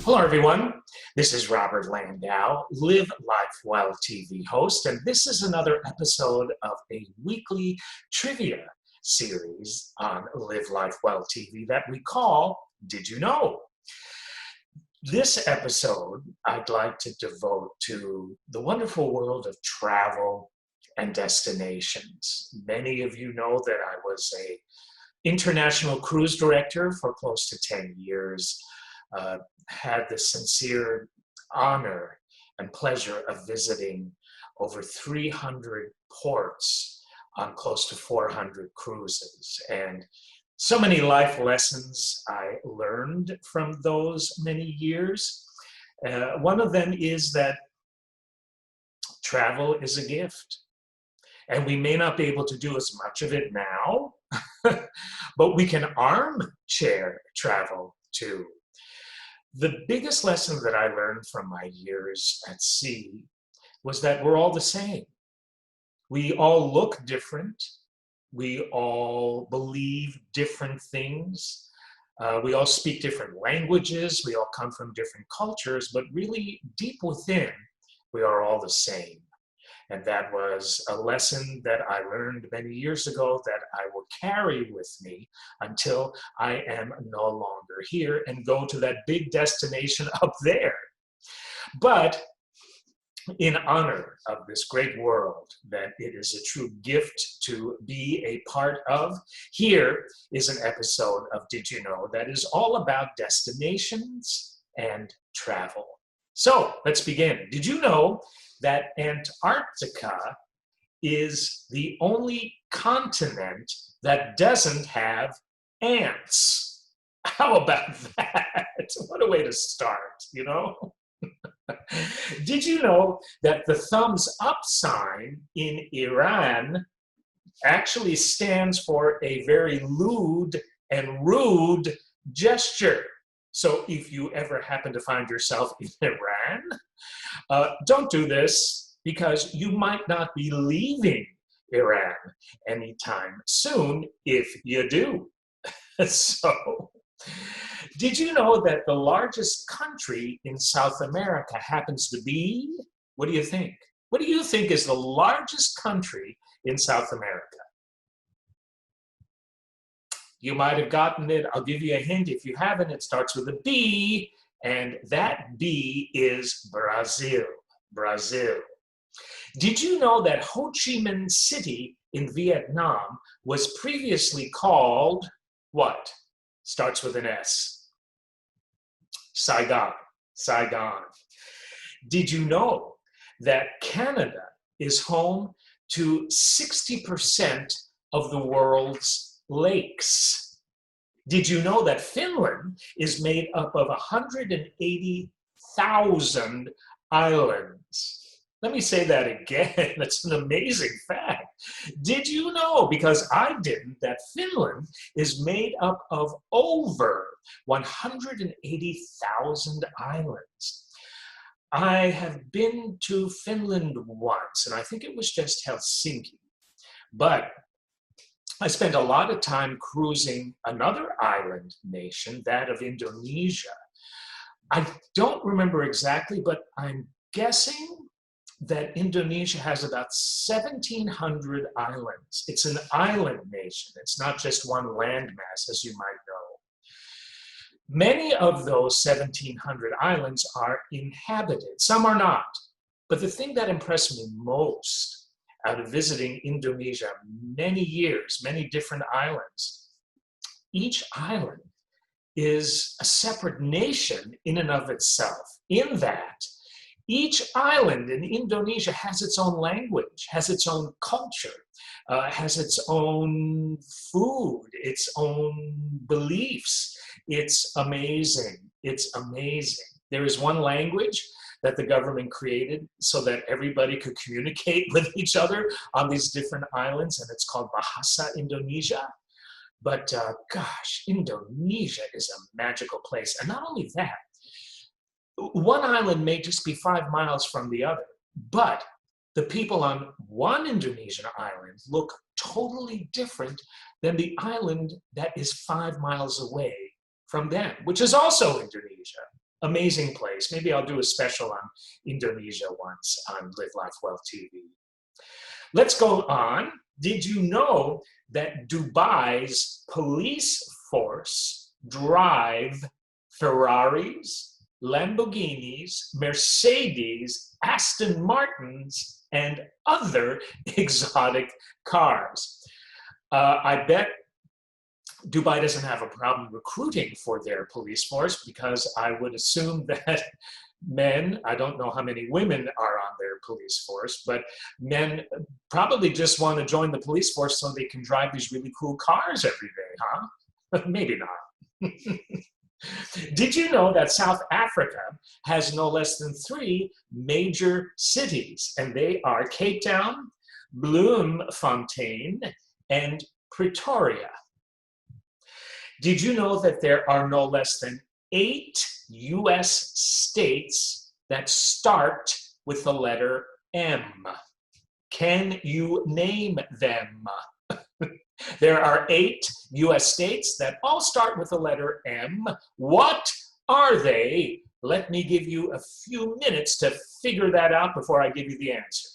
Hello, everyone. This is Robert Landau, Live Life Well TV host, and this is another episode of a weekly trivia series on Live Life Well TV that we call Did You Know? This episode I'd like to devote to the wonderful world of travel and destinations. Many of you know that I was an international cruise director for close to 10 years. Had the sincere honor and pleasure of visiting over 300 ports on close to 400 cruises. And so many life lessons I learned from those many years. One of them is that travel is a gift. And we may not be able to do as much of it now, but we can armchair travel too. The biggest lesson that I learned from my years at sea was that we're all the same. We all look different. We all believe different things. We all speak different languages. We all come from different cultures, but really deep within, we are all the same. And that was a lesson that I learned many years ago that I will carry with me until I am no longer here and go to that big destination up there. But in honor of this great world that it is a true gift to be a part of, here is an episode of Did You Know that is all about destinations and travel. So let's begin. Did you know that Antarctica is the only continent that doesn't have ants? How about that? What a way to start, you know? Did you know that the thumbs up sign in Iran actually stands for a very lewd and rude gesture? So if you ever happen to find yourself in Iran, don't do this because you might not be leaving Iran anytime soon if you do. So, did you know that the largest country in South America happens to be, what do you think? What do you think is the largest country in South America? You might have gotten it. I'll give you a hint. If you haven't, it starts with a B, and that B is Brazil. Brazil. Did you know that Ho Chi Minh City in Vietnam was previously called what? Starts with an S. Saigon. Saigon. Did you know that Canada is home to 60% of the world's lakes? Did you know that Finland is made up of 180,000 islands? Let me say that again. That's an amazing fact. Did you know, because I didn't, that Finland is made up of over 180,000 islands? I have been to Finland once, and I think it was just Helsinki. But I spent a lot of time cruising another island nation, that of Indonesia. I don't remember exactly, but I'm guessing that Indonesia has about 1,700 islands. It's an island nation. It's not just one landmass, as you might know. Many of those 1,700 islands are inhabited. Some are not. But the thing that impressed me most out of visiting Indonesia many years, many different islands, each island is a separate nation in and of itself, in that each island in Indonesia has its own language, has its own culture, has its own food, its own beliefs. It's amazing. It's amazing. There is one language that the government created so that everybody could communicate with each other on these different islands, and it's called Bahasa Indonesia. But gosh, Indonesia is a magical place. And not only that, one island may just be 5 miles from the other, but the people on one Indonesian island look totally different than the island that is 5 miles away from them, which is also Indonesia. amazing place. Maybe I'll do a special on Indonesia once on Live Laugh Well TV. Let's go on. Did you know that Dubai's police force drive Ferraris, Lamborghinis, Mercedes, Aston Martins, and other exotic cars? I bet Dubai doesn't have a problem recruiting for their police force, because I would assume that men, I don't know how many women are on their police force, but men probably just want to join the police force so they can drive these really cool cars every day, huh? Maybe not. Did you know that South Africa has no less than 3 major cities, and they are Cape Town, Bloemfontein, and Pretoria? Did you know that there are no less than 8 US states that start with the letter M? Can you name them? There are 8 US states that all start with the letter M. What are they? Let me give you a few minutes to figure that out before I give you the answer.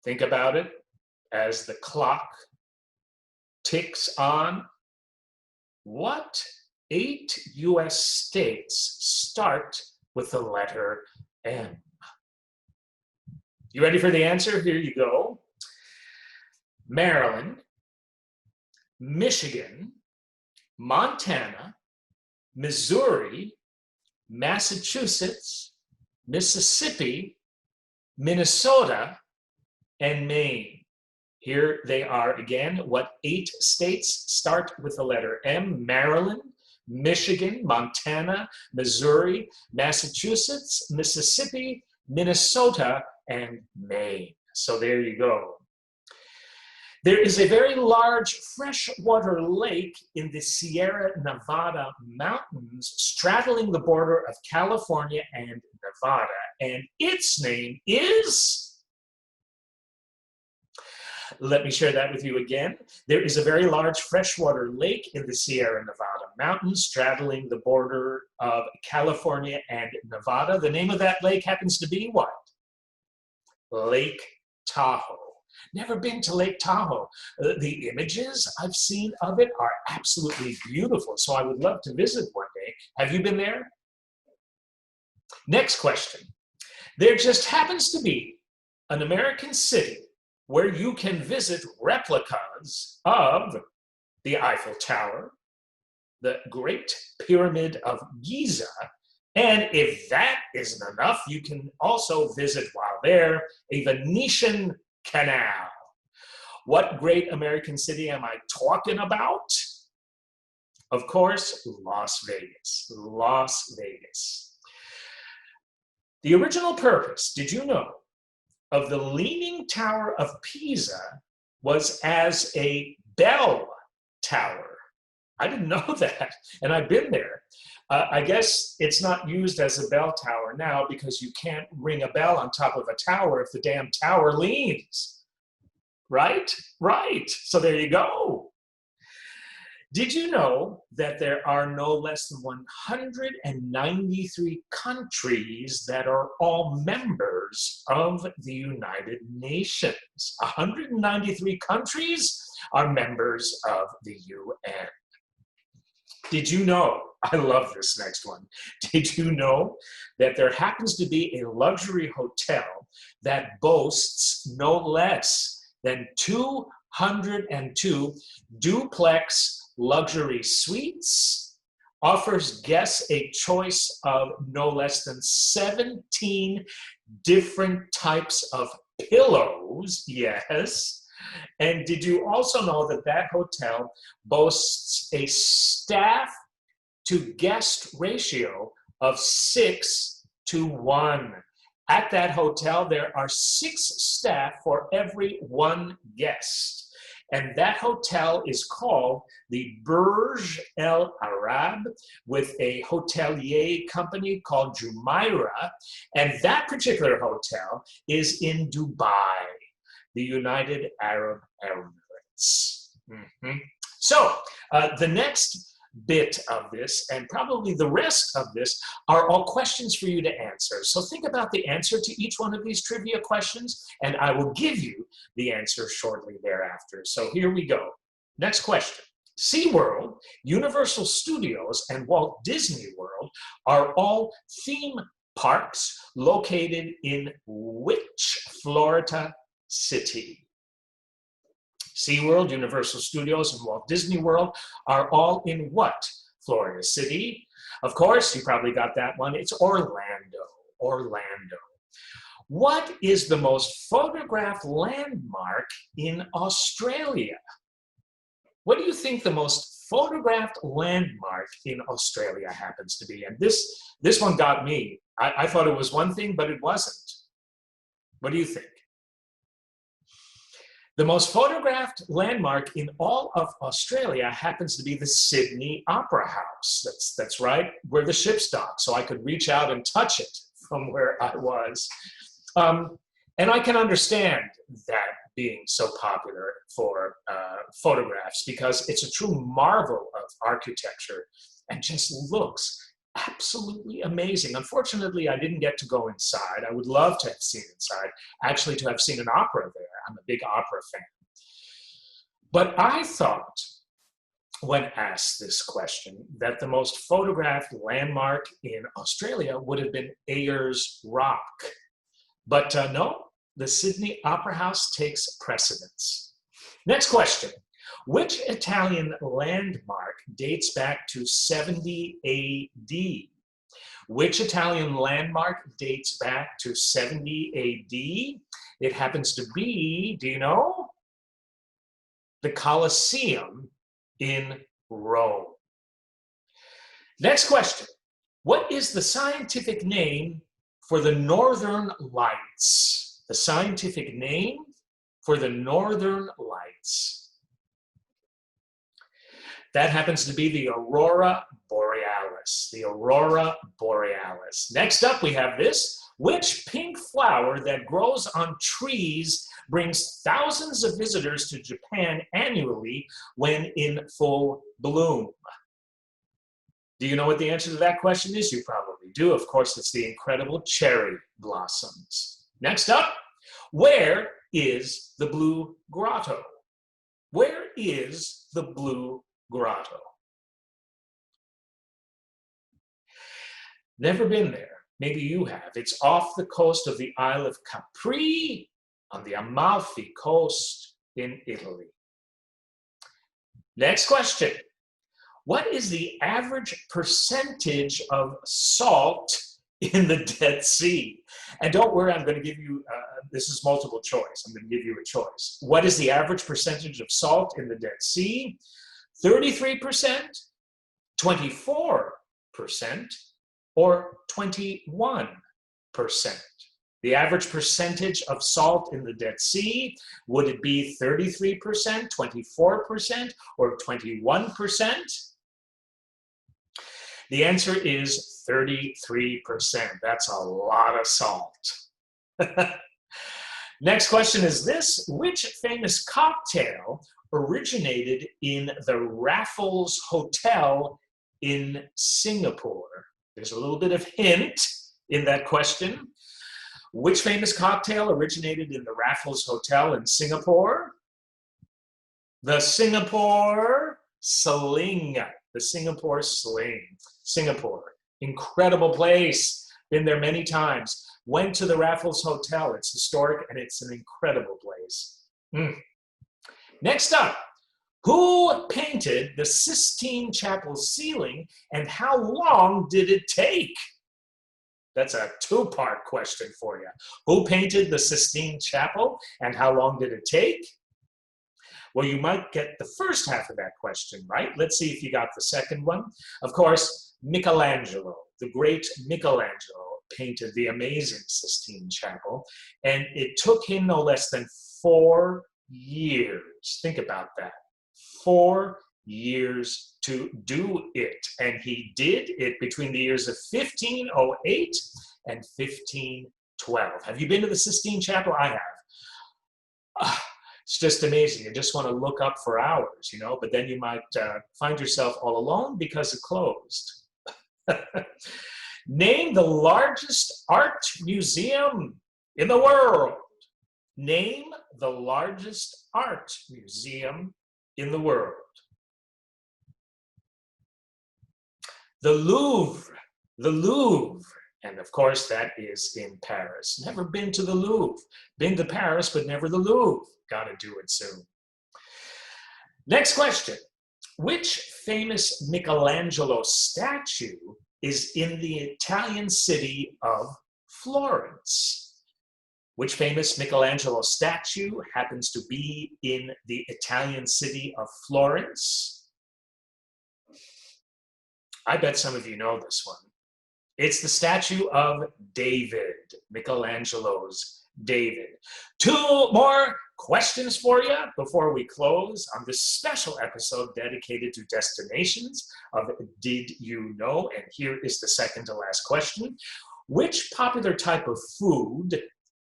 Think about it as the clock ticks on. What 8 US states start with the letter M? You ready for the answer? Here you go. Maryland, Michigan, Montana, Missouri, Massachusetts, Mississippi, Minnesota, and Maine. Here they are again. What 8 states start with the letter M? Maryland, Michigan, Montana, Missouri, Massachusetts, Mississippi, Minnesota, and Maine. So there you go. There is a very large freshwater lake in the Sierra Nevada mountains straddling the border of California and Nevada, and its name is... Let me share that with you again. There is a very large freshwater lake in the Sierra Nevada mountains straddling the border of California and Nevada. The name of that lake happens to be what? Lake Tahoe. Never been to Lake Tahoe. The images I've seen of it are absolutely beautiful, so I would love to visit one day. Have you been there? Next question. There just happens to be an American city where you can visit replicas of the Eiffel Tower, the Great Pyramid of Giza, and if that isn't enough, you can also visit while there a Venetian canal. What great American city am I talking about? Of course, Las Vegas. Las Vegas. The original purpose, did you know, of the Leaning Tower of Pisa was as a bell tower. I didn't know that, and I've been there. I guess it's not used as a bell tower now because you can't ring a bell on top of a tower if the damn tower leans. Right? Right. So there you go. Did you know that there are no less than 193 countries that are all members of the United Nations? 193 countries are members of the UN. Did you know, I love this next one, did you know that there happens to be a luxury hotel that boasts no less than 202 duplex luxury suites, offers guests a choice of no less than 17 different types of pillows, yes. And did you also know that that hotel boasts a staff to guest ratio of 6:1? At that hotel, there are 6 staff for every 1 guest. And that hotel is called the Burj El Arab, with a hotelier company called Jumeirah. And that particular hotel is in Dubai, the United Arab Emirates. So the next bit of this, and probably the rest of this, are all questions for you to answer. So think about the answer to each one of these trivia questions, and I will give you the answer shortly thereafter. So here we go. Next question. SeaWorld, Universal Studios, and Walt Disney World are all theme parks located in which Florida city? SeaWorld, Universal Studios, and Walt Disney World are all in what Florida city? Of course, you probably got that one. It's Orlando. Orlando. What is the most photographed landmark in Australia? What do you think the most photographed landmark in Australia happens to be? And this one got me. I thought it was one thing, but it wasn't. What do you think? The most photographed landmark in all of Australia happens to be the Sydney Opera House. That's right, where the ship's docked, so I could reach out and touch it from where I was. And I can understand that being so popular for photographs, because it's a true marvel of architecture and just looks absolutely amazing. Unfortunately, I didn't get to go inside. I would love to have seen inside, actually to have seen an opera there. I'm a big opera fan. But I thought, when asked this question, that the most photographed landmark in Australia would have been Ayers Rock. But no, the Sydney Opera House takes precedence. Next question. Which Italian landmark dates back to 70 AD? Which Italian landmark dates back to 70 AD? It happens to be, do you know? The Colosseum in Rome. Next question. What is the scientific name for the Northern Lights? The scientific name for the Northern Lights. That happens to be the Aurora Borealis. The Aurora Borealis. Next up, we have this. Which pink flower that grows on trees brings thousands of visitors to Japan annually when in full bloom? Do you know what the answer to that question is? You probably do. Of course, it's the incredible cherry blossoms. Next up, where is the Blue Grotto? Where is the Blue Grotto? Never been there. Maybe you have. It's off the coast of the Isle of Capri on the Amalfi Coast in Italy. Next question. What is the average percentage of salt in the Dead Sea? And don't worry, I'm going to give you, this is multiple choice. I'm going to give you a choice. What is the average percentage of salt in the Dead Sea? 33%, 24%, or 21%? The average percentage of salt in the Dead Sea, would it be 33%, 24%, or 21%? The answer is 33%. That's a lot of salt. Next question is this. Which famous cocktail originated in the Raffles Hotel in Singapore? There's a little bit of hint in that question. Which famous cocktail originated in the Raffles Hotel in Singapore? The Singapore Sling. The Singapore Sling. Singapore. Incredible place. Been there many times. Went to the Raffles Hotel. It's historic and it's an incredible place. Next up, who painted the Sistine Chapel ceiling and how long did it take? That's a two-part question for you. Who painted the Sistine Chapel and how long did it take? Well, you might get the first half of that question right. Let's see if you got the second one. Of course, Michelangelo, the great Michelangelo, painted the amazing Sistine Chapel, and it took him no less than 4 years. Think about that. 4 years to do it. And he did it between the years of 1508 and 1512. Have you been to the Sistine Chapel? I have. It's just amazing. You just want to look up for hours, but then you might find yourself all alone because it closed. Name the largest art museum in the world. Name the largest art museum in the world. The Louvre. The Louvre. And of course, that is in Paris. Never been to the Louvre. Been to Paris, but never the Louvre. Gotta do it soon. Next question. Which famous Michelangelo statue is in the Italian city of Florence? Which famous Michelangelo statue happens to be in the Italian city of Florence? I bet some of you know this one. It's the statue of David, Michelangelo's David. 2 more questions for you before we close on this special episode dedicated to destinations of Did You Know? And here is the second to last question. Which popular type of food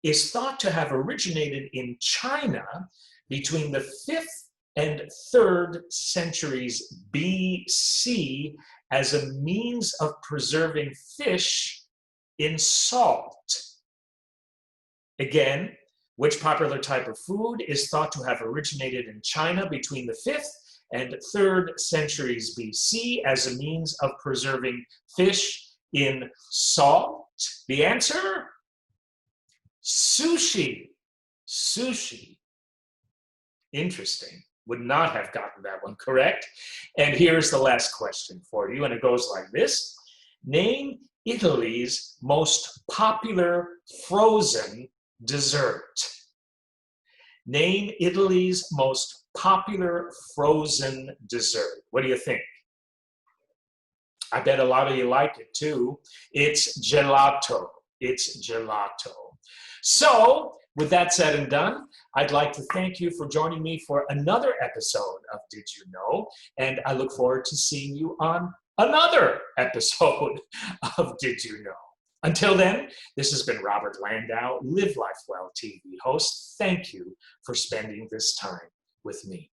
is thought to have originated in China between the 5th and 3rd centuries BC as a means of preserving fish in salt? Again, which popular type of food is thought to have originated in China between the 5th and 3rd centuries BC as a means of preserving fish in salt? The answer? Sushi. Sushi. Interesting. Would not have gotten that one correct. And here's the last question for you, and it goes like this. Name Italy's most popular frozen dessert. Name Italy's most popular frozen dessert. What do you think? I bet a lot of you like it too. It's gelato. It's gelato. So, with that said and done, I'd like to thank you for joining me for another episode of Did You Know? And I look forward to seeing you on another episode of Did You Know? Until then, this has been Robert Landau, Live Life Well TV host. Thank you for spending this time with me.